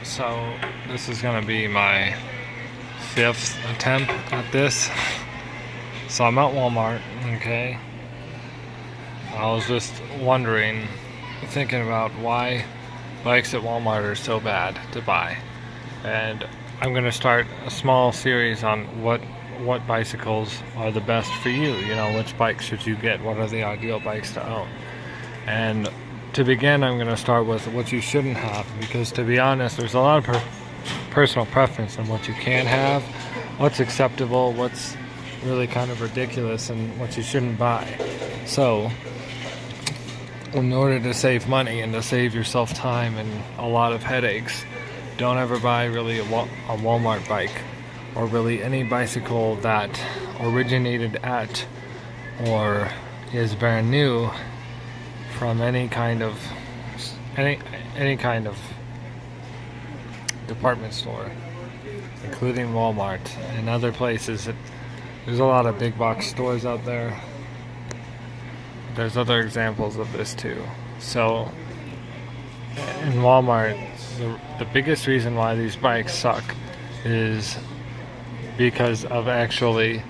So this is gonna be my fifth attempt at this. So I'm at Walmart, okay? I was just wondering, thinking about why bikes at Walmart are so bad to buy. And I'm gonna start a small series on what bicycles are the best for you. You know, which bikes should you get? What are the ideal bikes to own? And to begin, I'm going to start with what you shouldn't have, because to be honest, there's a lot of personal preference on what you can have, what's acceptable, what's really kind of ridiculous, and what you shouldn't buy. So, in order to save money and to save yourself time and a lot of headaches, don't ever buy really a Walmart bike, or really any bicycle that originated at or is brand new from any kind of department store, including Walmart and other places. There's a lot of big box stores out there. There's other examples of this too. So in Walmart, the biggest reason why these bikes suck is because of actually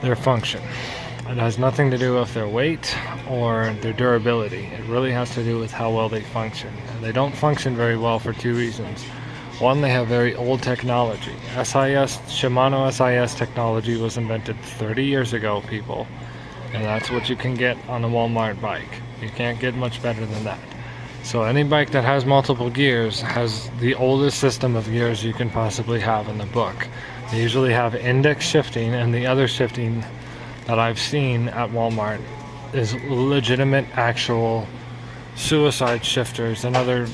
their function. It has nothing to do with their weight or their durability. It really has to do with how well they function. And they don't function very well for two reasons. One, they have very old technology. Shimano SIS technology was invented 30 years ago, people. And that's what you can get on a Walmart bike. You can't get much better than that. So any bike that has multiple gears has the oldest system of gears you can possibly have in the book. They usually have index shifting, and the other shifting that I've seen at Walmart is legitimate, actual suicide shifters and other,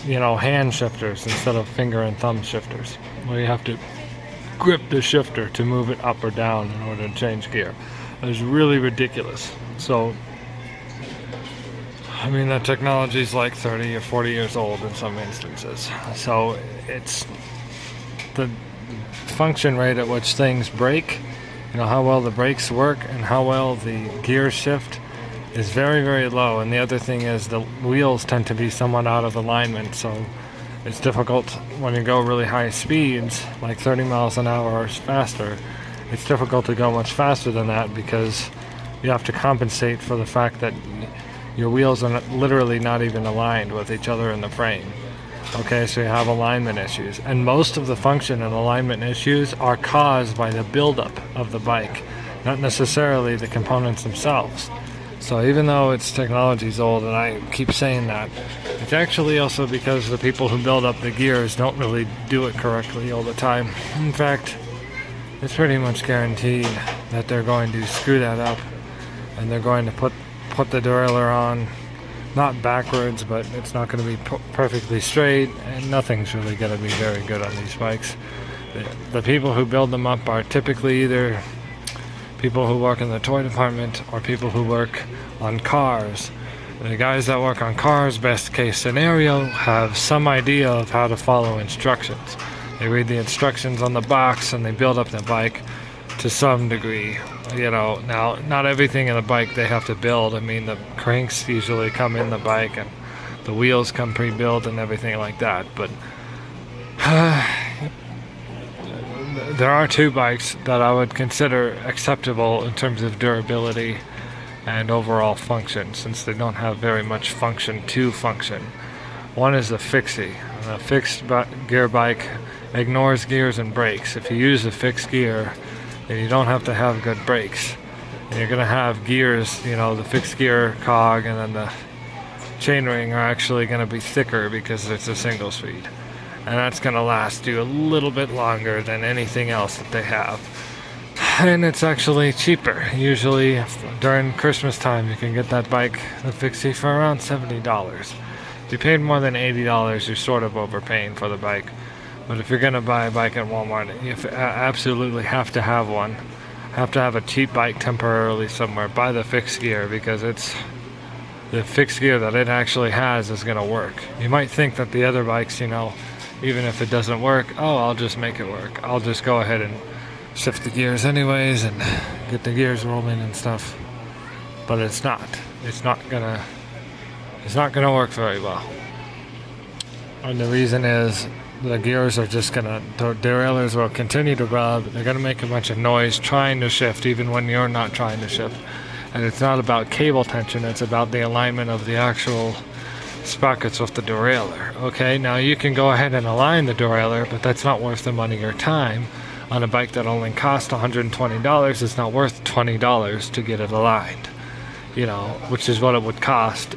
hand shifters instead of finger and thumb shifters, where you have to grip the shifter to move it up or down in order to change gear. It's really ridiculous. So, I mean, that technology is like 30 or 40 years old in some instances. So it's the function rate at which things break, how well the brakes work and how well the gears shift is very, very low. And the other thing is the wheels tend to be somewhat out of alignment, so it's difficult when you go really high speeds, like 30 miles an hour or faster. It's difficult to go much faster than that because you have to compensate for the fact that your wheels are literally not even aligned with each other in the frame. Okay, so you have alignment issues. And most of the function and alignment issues are caused by the buildup of the bike, not necessarily the components themselves. So even though its technology is old, and I keep saying that, it's actually also because the people who build up the gears don't really do it correctly all the time. In fact, it's pretty much guaranteed that they're going to screw that up, and they're going to put the derailleur on, not backwards, but it's not going to be perfectly straight, and nothing's really going to be very good on these bikes. The people who build them up are typically either people who work in the toy department or people who work on cars. The guys that work on cars, best case scenario, have some idea of how to follow instructions. They read the instructions on the box and they build up the bike to some degree. Now, not everything in the bike they have to build. I mean, the cranks usually come in the bike and the wheels come pre-built and everything like that. But there are two bikes that I would consider acceptable in terms of durability and overall function, since they don't have very much function to function. One is the Fixie. A fixed gear bike ignores gears and brakes. If you use a fixed gear, then you don't have to have good brakes. And you're going to have gears, the fixed gear cog and then the chainring are actually going to be thicker because it's a single speed. And that's going to last you a little bit longer than anything else that they have. And it's actually cheaper. Usually during Christmas time you can get that bike, the Fixie, for around $70. If you paid more than $80, you're sort of overpaying for the bike. But if you're going to buy a bike at Walmart, you absolutely have to have one. Have to have a cheap bike temporarily somewhere. Buy the fixed gear, because it's the fixed gear that it actually has is going to work. You might think that the other bikes, even if it doesn't work, I'll just make it work. I'll just go ahead and shift the gears anyways and get the gears rolling and stuff. But it's not. It's not gonna work very well. And the reason is the gears are just gonna, the derailleurs will continue to rub. They're gonna make a bunch of noise trying to shift even when you're not trying to shift. And it's not about cable tension, it's about the alignment of the actual sprockets with the derailleur. Okay, now you can go ahead and align the derailleur, but that's not worth the money or time. On a bike that only cost $120, it's not worth $20 to get it aligned. You know, which is what it would cost.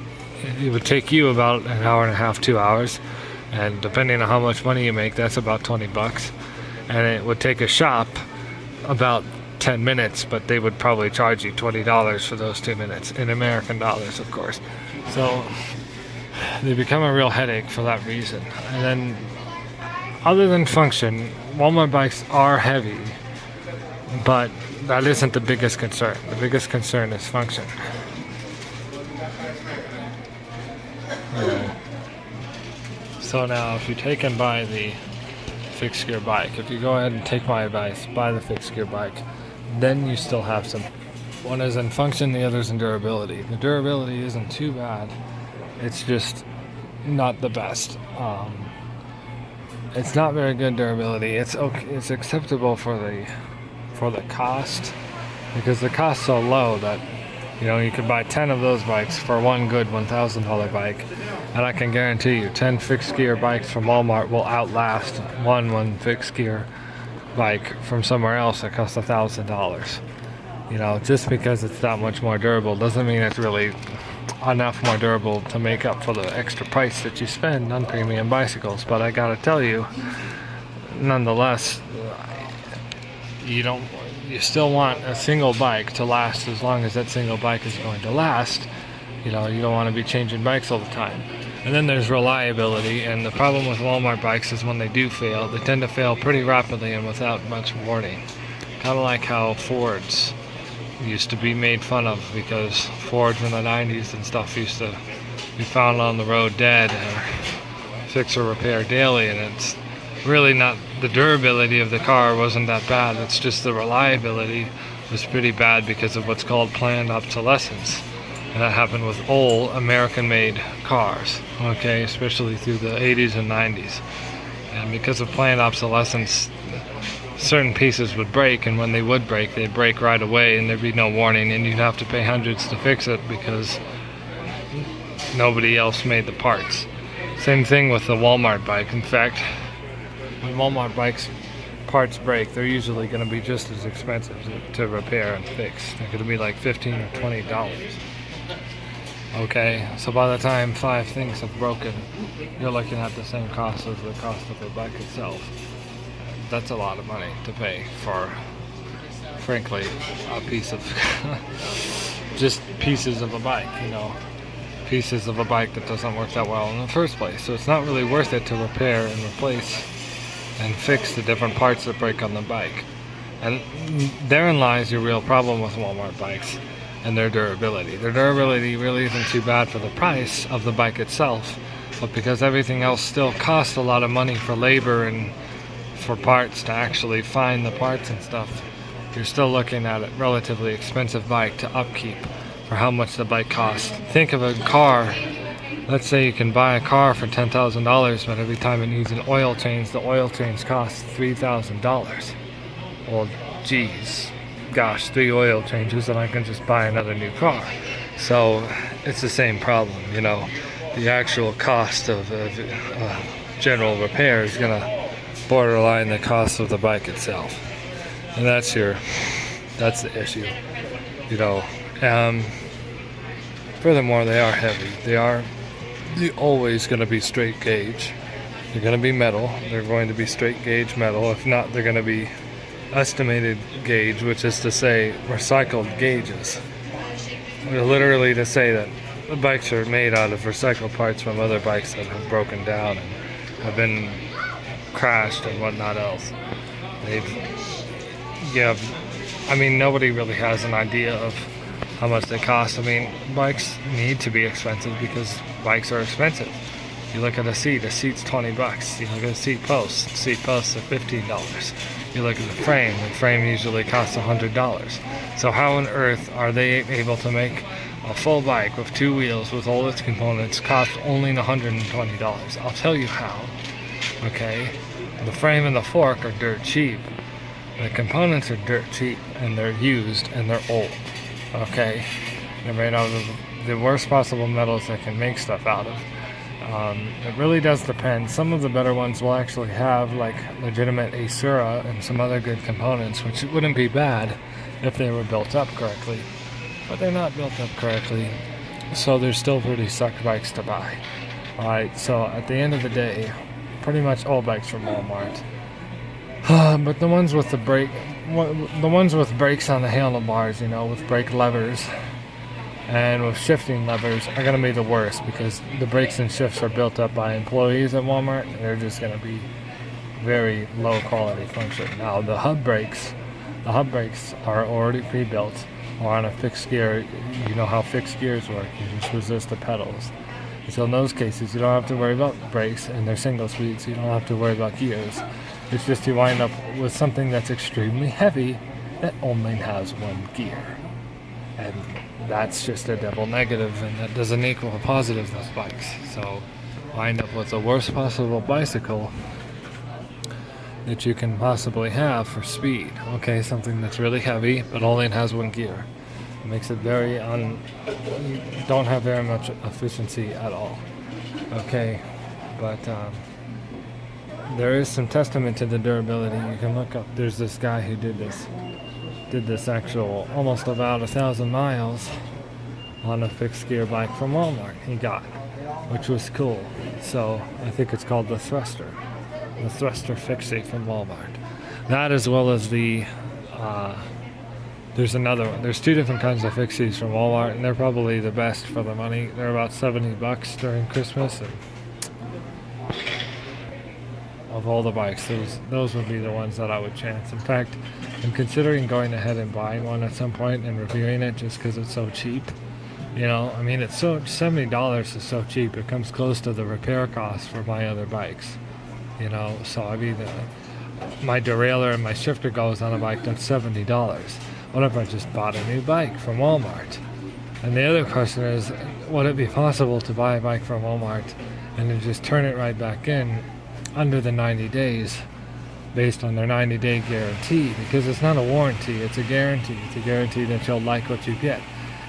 It would take you about an hour and a half, 2 hours. And depending on how much money you make, that's about $20. And it would take a shop about 10 minutes, but they would probably charge you $20 for those 2 minutes, in American dollars, of course. So they become a real headache for that reason. And then, other than function, Walmart bikes are heavy, but that isn't the biggest concern. The biggest concern is function. Yeah. So now, if you take and buy the fixed gear bike, if you go ahead and take my advice, buy the fixed gear bike, then you still have some. One is in function, the other is in durability. The durability isn't too bad. It's just not the best. It's not very good durability. It's okay. It's acceptable for the cost, because the cost's so low that you could buy 10 of those bikes for one good $1,000 bike, and I can guarantee you 10 fixed gear bikes from Walmart will outlast one fixed gear bike from somewhere else that costs $1,000. Just because it's that much more durable doesn't mean it's really enough more durable to make up for the extra price that you spend on premium bicycles. But I gotta tell you, nonetheless, you still want a single bike to last as long as that single bike is going to last. You don't want to be changing bikes all the time. And then there's reliability, and the problem with Walmart bikes is when they do fail, they tend to fail pretty rapidly and without much warning. Kind of like how Fords used to be made fun of, because Fords in the 90s and stuff used to be found on the road dead or fix or repair daily, and it's really not, the durability of the car wasn't that bad, it's just the reliability was pretty bad because of what's called planned obsolescence. And that happened with old American-made cars, okay, especially through the 80s and 90s. And because of planned obsolescence, certain pieces would break, and when they would break, they'd break right away, and there'd be no warning, and you'd have to pay hundreds to fix it because nobody else made the parts. Same thing with the Walmart bike. In fact, when Walmart bikes parts break, they're usually going to be just as expensive to repair and fix. They're going to be like $15 or $20. Okay, so by the time 5 things have broken, you're looking at the same cost as the cost of the bike itself. That's a lot of money to pay for, frankly, a piece of just pieces of a bike, pieces of a bike that doesn't work that well in the first place. So it's not really worth it to repair and replace and fix the different parts that break on the bike. And therein lies your real problem with Walmart bikes and their durability. Their durability really isn't too bad for the price of the bike itself, but because everything else still costs a lot of money for labor and for parts to actually find the parts and stuff, you're still looking at a relatively expensive bike to upkeep for how much the bike costs. Think of a car. Let's say you can buy a car for $10,000, but every time it needs an oil change, the oil change costs $3,000. Well, geez, gosh, 3 oil changes and I can just buy another new car. So it's the same problem, the actual cost of general repair is going to borderline the cost of the bike itself. And that's the issue, furthermore, they are heavy. They're always going to be straight gauge. They're going to be metal. They're going to be straight gauge metal. If not, they're going to be estimated gauge, which is to say recycled gauges. Literally to say that the bikes are made out of recycled parts from other bikes that have broken down and have been crashed and whatnot else. Nobody really has an idea of how much they cost. Bikes need to be expensive because bikes are expensive. You look at a seat's $20. You look at a seat posts are $15. You look at the frame usually costs $100. So how on earth are they able to make a full bike with 2 wheels with all its components cost only $120? I'll tell you how. Okay, the frame and the fork are dirt cheap. The components are dirt cheap, and they're used, and they're old. Okay, they're made out of the worst possible metals they can make stuff out of. It really does depend. Some of the better ones will actually have like legitimate Acera and some other good components, which wouldn't be bad if they were built up correctly. But they're not built up correctly, so they're still pretty suck bikes to buy. Alright, so at the end of the day, pretty much all bikes from Walmart. But the ones with the ones with brakes on the handlebars, you know, with brake levers and with shifting levers are going to be the worst, because the brakes and shifts are built up by employees at Walmart, and they're just going to be very low quality function. Now the hub brakes are already pre-built or on a fixed gear. You know how fixed gears work. You just resist the pedals. So in those cases, you don't have to worry about brakes, and they're single speeds, so you don't have to worry about gears. It's just you wind up with something that's extremely heavy that only has one gear. And that's just a double negative, and that doesn't equal a positive with bikes. So wind up with the worst possible bicycle that you can possibly have for speed. Okay, something that's really heavy but only has one gear. It makes it very you don't have very much efficiency at all. Okay, but there is some testament to the durability. You can look up, there's this guy who did this actual almost about 1,000 miles on a fixed gear bike from Walmart he got, which was cool. So I think it's called the Thruster Fixie from Walmart. That, as well as the there's another one. There's 2 different kinds of fixies from Walmart, and they're probably the best for the money. They're about $70 during Christmas, and of all the bikes, those would be the ones that I would chance. In fact, I'm considering going ahead and buying one at some point and reviewing it, just because it's so cheap. You know, I mean, it's so $70 is so cheap. It comes close to the repair cost for my other bikes. You know, so I mean, my derailleur and my shifter goes on a bike that's $70. What if I just bought a new bike from Walmart? And the other question is, would it be possible to buy a bike from Walmart and then just turn it right back in under the 90 days based on their 90-day guarantee? Because it's not a warranty, it's a guarantee. It's a guarantee that you'll like what you get.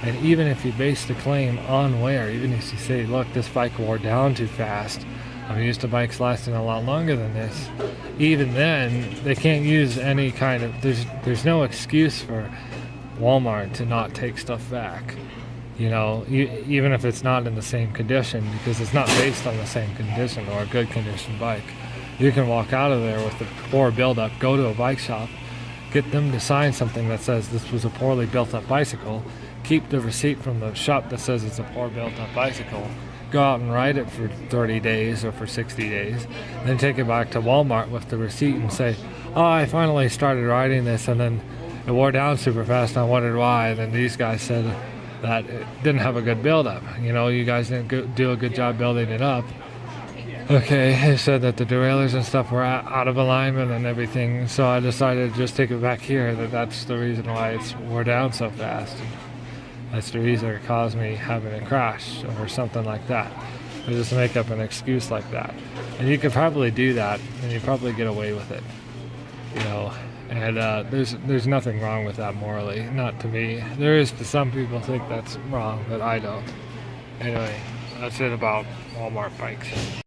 And even if you base the claim on wear, even if you say, look, this bike wore down too fast, I'm used to bikes lasting a lot longer than this, even then they can't use any kind of, there's no excuse for Walmart to not take stuff back. You know, even if it's not in the same condition, because it's not based on the same condition or a good condition bike. You can walk out of there with a poor buildup, go to a bike shop, get them to sign something that says this was a poorly built up bicycle, keep the receipt from the shop that says it's a poor built up bicycle, go out and ride it for 30 days or for 60 days, then take it back to Walmart with the receipt and say, oh, I finally started riding this, and then it wore down super fast, and I wondered why, and then these guys said that it didn't have a good build-up. You know, you guys didn't do a good job building it up. Okay, they said that the derailleurs and stuff were out of alignment and everything, so I decided to just take it back here, that's the reason why it's wore down so fast. That's the reason it caused me having a crash or something like that. Or just make up an excuse like that. And you could probably do that, and you'd probably get away with it. You know, and there's nothing wrong with that morally. Not to me. There is to some people think that's wrong, but I don't. Anyway, that's it about Walmart bikes.